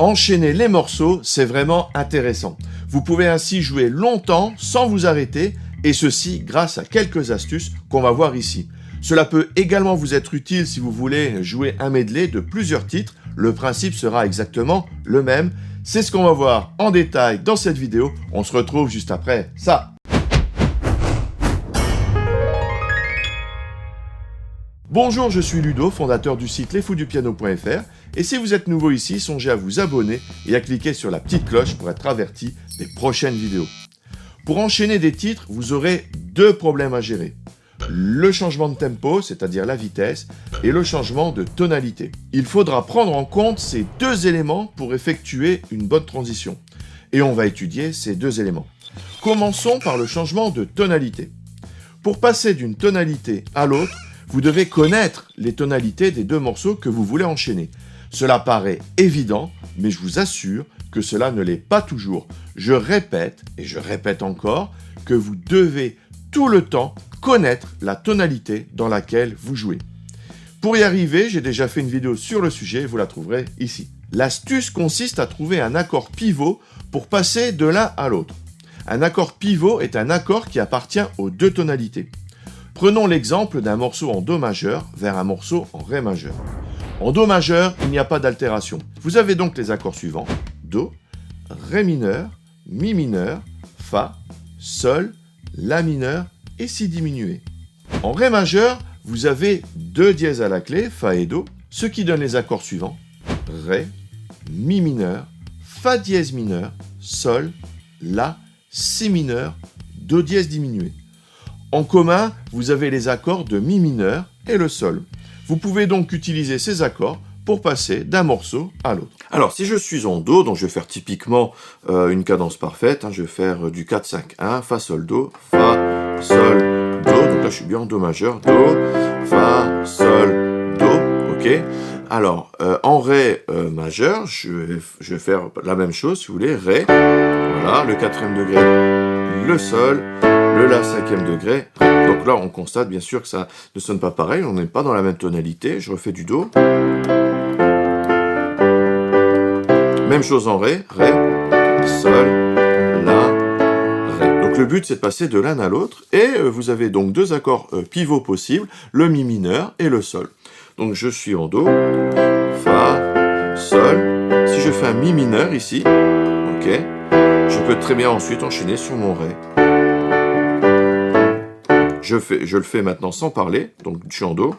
Enchaîner les morceaux, c'est vraiment intéressant. Vous pouvez ainsi jouer longtemps sans vous arrêter, et ceci grâce à quelques astuces qu'on va voir ici. Cela peut également vous être utile si vous voulez jouer un medley de plusieurs titres. Le principe sera exactement le même. C'est ce qu'on va voir en détail dans cette vidéo. On se retrouve juste après ça. Bonjour, je suis Ludo, fondateur du site lesfoudupiano.fr, et si vous êtes nouveau ici, songez à vous abonner et à cliquer sur la petite cloche pour être averti des prochaines vidéos. Pour enchaîner des titres, vous aurez deux problèmes à gérer. Le changement de tempo, c'est-à-dire la vitesse, et le changement de tonalité. Il faudra prendre en compte ces deux éléments pour effectuer une bonne transition. Et on va étudier ces deux éléments. Commençons par le changement de tonalité. Pour passer d'une tonalité à l'autre, vous devez connaître les tonalités des deux morceaux que vous voulez enchaîner. Cela paraît évident, mais je vous assure que cela ne l'est pas toujours. Je répète, et je répète encore, que vous devez tout le temps connaître la tonalité dans laquelle vous jouez. Pour y arriver, j'ai déjà fait une vidéo sur le sujet, vous la trouverez ici. L'astuce consiste à trouver un accord pivot pour passer de l'un à l'autre. Un accord pivot est un accord qui appartient aux deux tonalités. Prenons l'exemple d'un morceau en Do majeur vers un morceau en Ré majeur. En Do majeur, il n'y a pas d'altération. Vous avez donc les accords suivants: Do, Ré mineur, Mi mineur, Fa, Sol, La mineur et Si diminué. En Ré majeur, vous avez deux dièses à la clé, Fa et Do, ce qui donne les accords suivants: Ré, Mi mineur, Fa dièse mineur, Sol, La, Si mineur, Do dièse diminué. En commun, vous avez les accords de Mi mineur et le Sol. Vous pouvez donc utiliser ces accords pour passer d'un morceau à l'autre. Alors, si je suis en Do, donc je vais faire typiquement une cadence parfaite, je vais faire du 4-5-1, Fa, Sol, Do, Fa, Sol, Do, donc là je suis bien en Do majeur, Do, Fa, Sol, Do, ok. Alors, en Ré majeur, je vais faire la même chose, si vous voulez, Ré, voilà, le 4e degré, le Sol, le La 5e degré, Ré. Donc là, on constate bien sûr que ça ne sonne pas pareil, on n'est pas dans la même tonalité. Je refais du Do. Même chose en Ré, Ré, Sol, La, Ré. Donc le but, c'est de passer de l'un à l'autre, et vous avez donc deux accords pivots possibles, le Mi mineur et le Sol. Donc je suis en Do, Fa, Sol. Si je fais un Mi mineur ici, ok, je peux très bien ensuite enchaîner sur mon Ré. Je le fais maintenant sans parler, donc je suis en Do.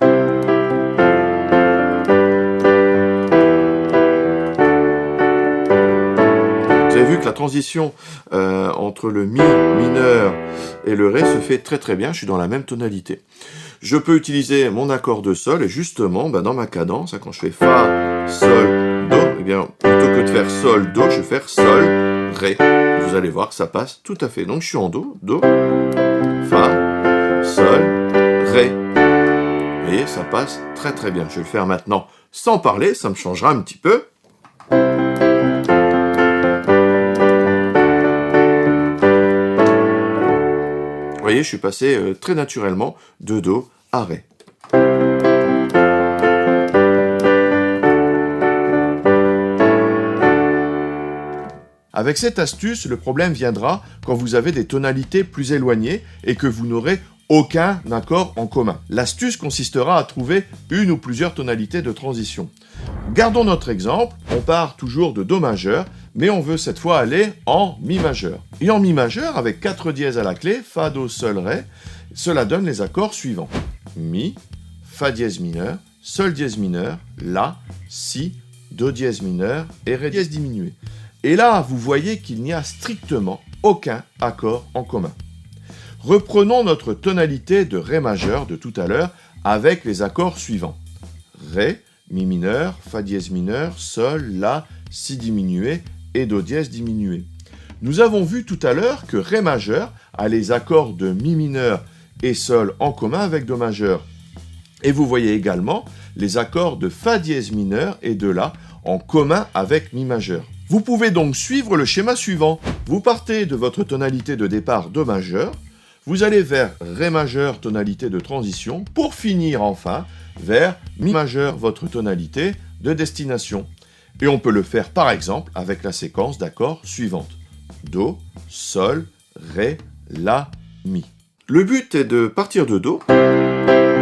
Vous avez vu que la transition entre le Mi mineur et le Ré se fait très très bien, je suis dans la même tonalité. Je peux utiliser mon accord de Sol, et justement, dans ma cadence, quand je fais Fa, Sol, Do, eh bien, plutôt que de faire Sol, Do, je vais faire Sol, Ré. Vous allez voir que ça passe tout à fait. Donc je suis en Do, Do, Fa, Sol, Ré. Vous voyez, ça passe très très bien. Je vais le faire maintenant sans parler, ça me changera un petit peu. Vous voyez, je suis passé très naturellement de Do à Ré. Avec cette astuce, le problème viendra quand vous avez des tonalités plus éloignées et que vous n'aurez aucun accord en commun. L'astuce consistera à trouver une ou plusieurs tonalités de transition. Gardons notre exemple, on part toujours de Do majeur, mais on veut cette fois aller en Mi majeur. Et en Mi majeur, avec 4 dièses à la clé, Fa, Do, Sol, Ré, cela donne les accords suivants: Mi, Fa dièse mineur, Sol dièse mineur, La, Si, Do dièse mineur et Ré dièse diminué. Et là, vous voyez qu'il n'y a strictement aucun accord en commun. Reprenons notre tonalité de Ré majeur de tout à l'heure avec les accords suivants: Ré, Mi mineur, Fa dièse mineur, Sol, La, Si diminué et Do dièse diminué. Nous avons vu tout à l'heure que Ré majeur a les accords de Mi mineur et Sol en commun avec Do majeur. Et vous voyez également les accords de Fa dièse mineur et de La en commun avec Mi majeur. Vous pouvez donc suivre le schéma suivant. Vous partez de votre tonalité de départ Do majeur, vous allez vers Ré majeur, tonalité de transition, pour finir enfin vers Mi majeur, votre tonalité de destination. Et on peut le faire par exemple avec la séquence d'accords suivante. Do, Sol, Ré, La, Mi. Le but est de partir de Do,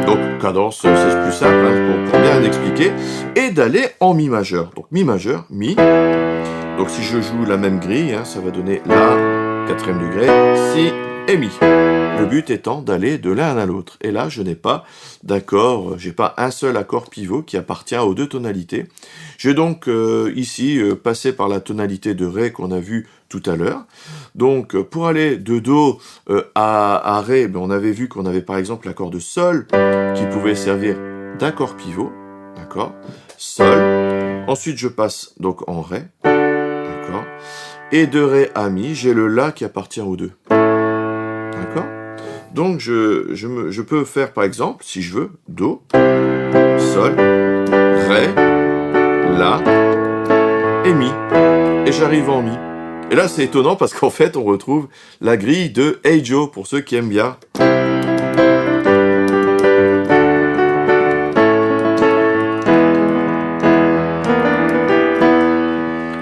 donc cadence c'est plus simple pour bien expliquer, et d'aller en Mi majeur. Donc Mi majeur, Mi. Donc si je joue la même grille, ça va donner La, quatrième degré, Si et Mi. Le but étant d'aller de l'un à l'autre. Et là, je n'ai pas d'accord, j'ai pas un seul accord pivot qui appartient aux deux tonalités. Je vais donc ici passer par la tonalité de Ré qu'on a vu tout à l'heure. Donc pour aller de Do à Ré, on avait vu qu'on avait par exemple l'accord de Sol qui pouvait servir d'accord pivot, d'accord, Sol. Ensuite je passe donc en Ré, d'accord, et de Ré à Mi, j'ai le La qui appartient aux deux, d'accord. Donc je peux faire par exemple, si je veux, Do, Sol, Ré, La et Mi, et j'arrive en Mi. Et là, c'est étonnant parce qu'en fait, on retrouve la grille de Hey Joe, pour ceux qui aiment bien.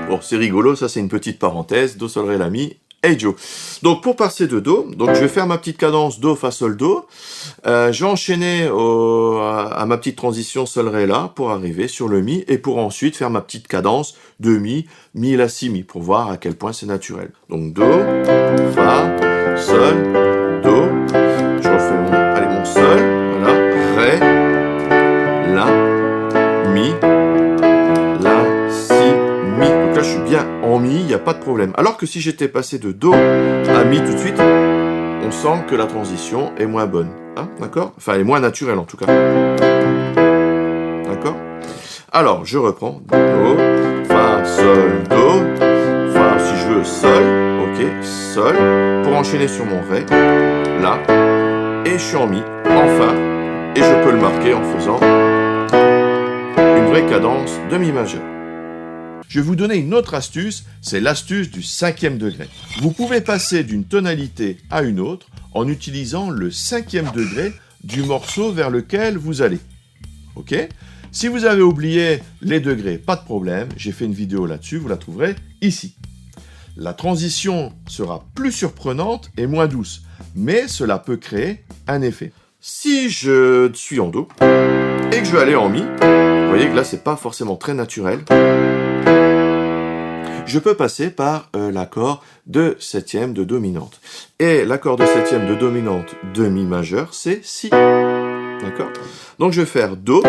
Bon, c'est rigolo, ça c'est une petite parenthèse. Do, Sol, Ré, La, Mi, Hey Joe. Donc, pour passer de Do, donc je vais faire ma petite cadence Do, Fa, Sol, Do. Je vais enchaîner à ma petite transition Sol, Ré, La pour arriver sur le Mi et pour ensuite faire ma petite cadence de Mi, Mi, La, Si, Mi pour voir à quel point c'est naturel. Donc Do, Fa, Sol, Do. Je refais mon Sol, voilà, Ré, La, Mi, La, Si, Mi. Donc là je suis bien en Mi, il n'y a pas de problème. Alors que si j'étais passé de Do à Mi tout de suite, on sent que la transition est moins bonne. D'accord? Enfin, elle est moins naturelle en tout cas. D'accord? Alors, je reprends. Do, Fa, Sol, Do. Fa, si je veux, Sol. Ok, Sol. Pour enchaîner sur mon Ré. La. Et je suis en Mi. Enfin. Et je peux le marquer en faisant une vraie cadence de Mi majeur. Je vais vous donner une autre astuce, c'est l'astuce du 5e degré. Vous pouvez passer d'une tonalité à une autre en utilisant le 5e degré du morceau vers lequel vous allez. Ok ? Si vous avez oublié les degrés, pas de problème, j'ai fait une vidéo là-dessus, vous la trouverez ici. La transition sera plus surprenante et moins douce, mais cela peut créer un effet. Si je suis en Do et que je vais aller en Mi, vous voyez que là c'est pas forcément très naturel. Je peux passer par l'accord de septième de dominante. Et l'accord de septième de dominante de Mi majeur, c'est Si. D'accord? Donc je vais faire Do.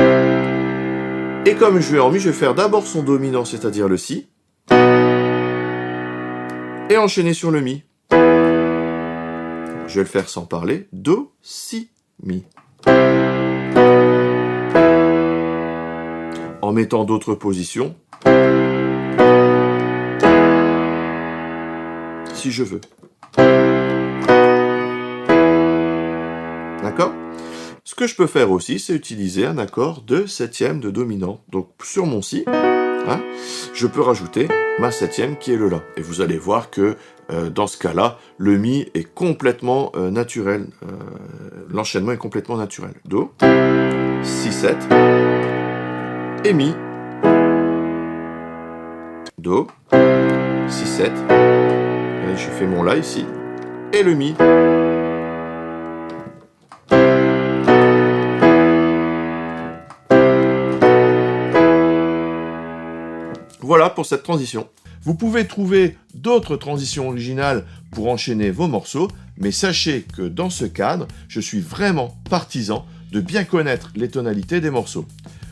Et comme je vais en Mi, je vais faire d'abord son dominant, c'est-à-dire le Si. Et enchaîner sur le Mi. Je vais le faire sans parler. Do, Si, Mi. En mettant d'autres positions. Si je veux. D'accord? Ce que je peux faire aussi, c'est utiliser un accord de septième de dominant. Donc sur mon Si, je peux rajouter ma septième qui est le La. Et vous allez voir que dans ce cas-là, le Mi est complètement naturel. L'enchaînement est complètement naturel. Do, Si, 7, et Mi. Do, Si, 7. Je fais mon La ici, et le Mi. Voilà pour cette transition. Vous pouvez trouver d'autres transitions originales pour enchaîner vos morceaux, mais sachez que dans ce cadre, je suis vraiment partisan de bien connaître les tonalités des morceaux.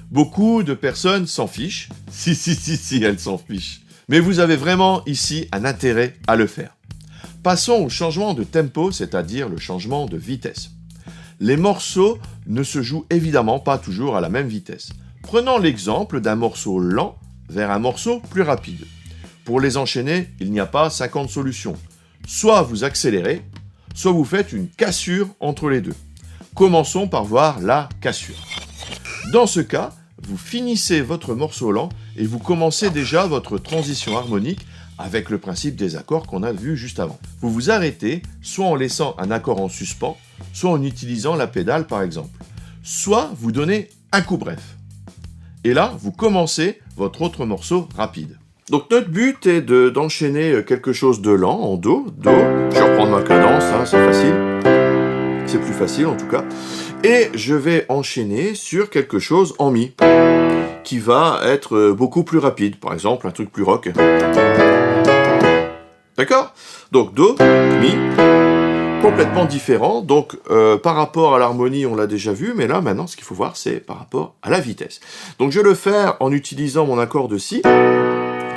Beaucoup de personnes s'en fichent. Si, elles s'en fichent. Mais vous avez vraiment ici un intérêt à le faire. Passons au changement de tempo, c'est-à-dire le changement de vitesse. Les morceaux ne se jouent évidemment pas toujours à la même vitesse. Prenons l'exemple d'un morceau lent vers un morceau plus rapide. Pour les enchaîner, il n'y a pas 50 solutions. Soit vous accélérez, soit vous faites une cassure entre les deux. Commençons par voir la cassure. Dans ce cas, vous finissez votre morceau lent et vous commencez déjà votre transition harmonique avec le principe des accords qu'on a vu juste avant. Vous vous arrêtez, soit en laissant un accord en suspens, soit en utilisant la pédale par exemple. Soit vous donnez un coup bref. Et là, vous commencez votre autre morceau rapide. Donc notre but est d'enchaîner quelque chose de lent en Do. Je vais reprendre ma cadence, hein, c'est facile. C'est plus facile en tout cas. Et je vais enchaîner sur quelque chose en Mi, qui va être beaucoup plus rapide. Par exemple, un truc plus rock. D'accord? Donc Do, Mi, complètement différent. Donc par rapport à l'harmonie, on l'a déjà vu, mais là maintenant, ce qu'il faut voir, c'est par rapport à la vitesse. Donc je vais le faire en utilisant mon accord de Si,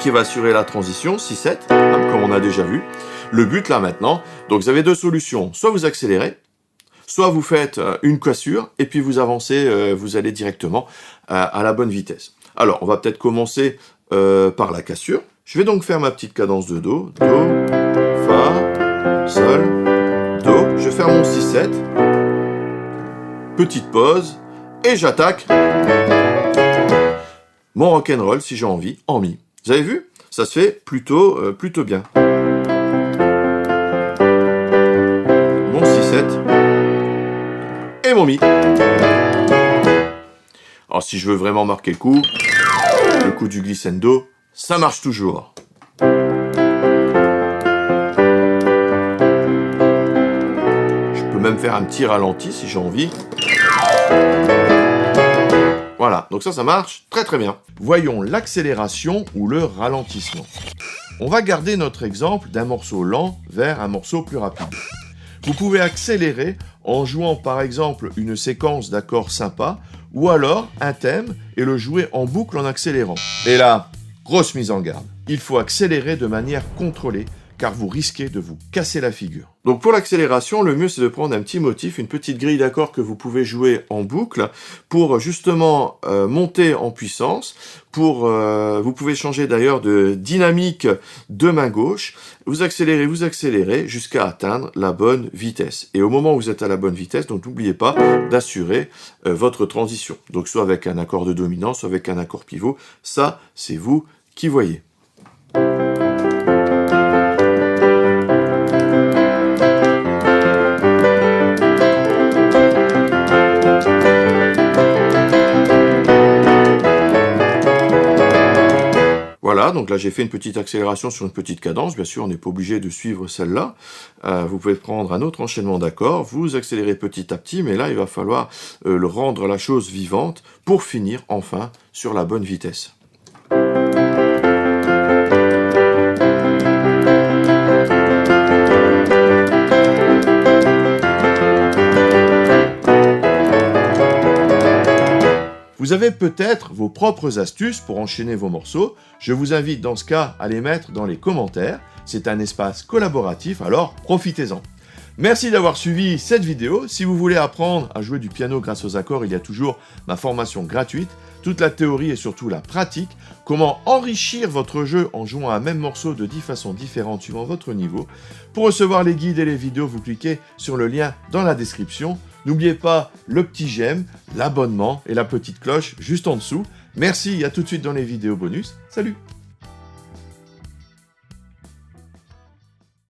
qui va assurer la transition, 6-7, hein, comme on a déjà vu. Le but là maintenant, donc vous avez deux solutions. Soit vous accélérez, soit vous faites une cassure, et puis vous avancez, vous allez directement à la bonne vitesse. Alors, on va peut-être commencer par la cassure. Je vais donc faire ma petite cadence de Do. Do, Fa, Sol, Do. Je vais faire mon 6-7. Petite pause. Et j'attaque mon rock'n'roll, si j'ai envie, en Mi. Vous avez vu? Ça se fait plutôt bien. Mon 6-7. Et mon Mi. Alors si je veux vraiment marquer le coup du glissando, ça marche toujours. Je peux même faire un petit ralenti si j'ai envie. Voilà, donc ça marche très très bien. Voyons l'accélération ou le ralentissement. On va garder notre exemple d'un morceau lent vers un morceau plus rapide. Vous pouvez accélérer en jouant par exemple une séquence d'accords sympas ou alors un thème et le jouer en boucle en accélérant. Et là, grosse mise en garde. Il faut accélérer de manière contrôlée car vous risquez de vous casser la figure. Donc pour l'accélération, le mieux c'est de prendre un petit motif, une petite grille d'accords que vous pouvez jouer en boucle pour justement monter en puissance. Vous pouvez changer d'ailleurs de dynamique de main gauche. Vous accélérez jusqu'à atteindre la bonne vitesse. Et au moment où vous êtes à la bonne vitesse, donc n'oubliez pas d'assurer votre transition. Donc soit avec un accord de dominant, soit avec un accord pivot. Ça, c'est vous qui voyez. Voilà, donc là j'ai fait une petite accélération sur une petite cadence, bien sûr on n'est pas obligé de suivre celle-là, vous pouvez prendre un autre enchaînement d'accords, vous accélérez petit à petit, mais là il va falloir rendre la chose vivante pour finir enfin sur la bonne vitesse. Vous avez peut-être vos propres astuces pour enchaîner vos morceaux. Je vous invite dans ce cas à les mettre dans les commentaires. C'est un espace collaboratif, alors profitez-en. Merci d'avoir suivi cette vidéo. Si vous voulez apprendre à jouer du piano grâce aux accords, il y a toujours ma formation gratuite. Toute la théorie et surtout la pratique. Comment enrichir votre jeu en jouant un même morceau de 10 façons différentes suivant votre niveau. Pour recevoir les guides et les vidéos, vous cliquez sur le lien dans la description. N'oubliez pas le petit j'aime, l'abonnement et la petite cloche juste en dessous. Merci, à tout de suite dans les vidéos bonus. Salut!